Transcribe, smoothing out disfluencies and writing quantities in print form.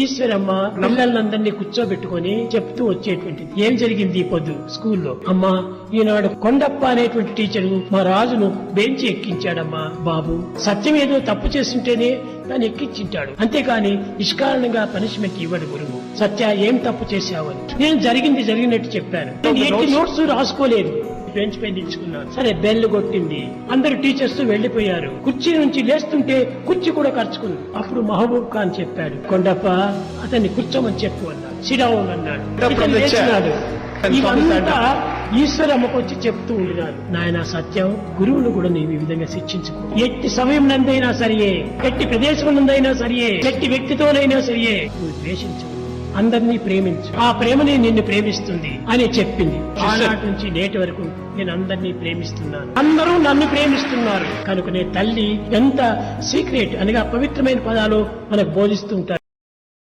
ఈశ్వరమ్మ పిల్లలందరినీ కూర్చోబెట్టుకుని చెప్తూ వచ్చేటువంటిది. ఏం జరిగింది ఈ పొద్దు స్కూల్లో? అమ్మా, ఈనాడు కొండప్ప అనేటువంటి టీచరు మా రాజును బెంచి ఎక్కించాడమ్మా. బాబు, సత్యం ఏదో తప్పు చేస్తుంటేనే దాన్ని ఎక్కించింటాడు, అంతేకాని నిష్కారణంగా పనిష్మెంట్ ఇవ్వడు గురువు. సత్య, ఏం తప్పు చేశావని నేను జరిగినట్టు చెప్పాను. నేను ఎట్టి నోట్స్ రాసుకోలేదు, బెంచ్ పై నిల్చుకున్నాను. సరే, బెల్ కొట్టింది. అందరు టీచర్స్ వెళ్లిపోయారు. కుర్చీ నుంచి లేస్తుంటే కుర్చీ కూడా ఖర్చుకుంది. అప్పుడు మహబూబ్ ఖాన్ చెప్పాడు, కొండప్ప అతన్ని కూర్చోమని చెప్పు అన్నాడు. సిడౌన్ అన్నాడు. ఇతను లేచినాడు. ఇవంతా ఈశ్వరమ్మకు వచ్చి చెప్తూ ఉండినాడు. నాయన సత్యం, గురువులు కూడా నీవు ఈ విధంగా శిక్షించుకో. ఎట్టి సమయం నందైనా సరియే, ఎట్టి ప్రదేశం నందైనా సరియే, ఎట్టి వ్యక్తితోనైనా సరియే, నువ్వు ద్వేషించు, అందరినీ ప్రేమించు, ఆ ప్రేమని నిన్ను ప్రేమిస్తుంది అని చెప్పింది. ఆనాటి నుంచి నేటి వరకు నేను అందరినీ ప్రేమిస్తున్నాను, అందరూ నన్ను ప్రేమిస్తున్నారు. కనుకనే తల్లి ఎంత సీక్రెట్ అనగా పవిత్రమైన పదాలు మనకు బోధిస్తూ ఉంటారు.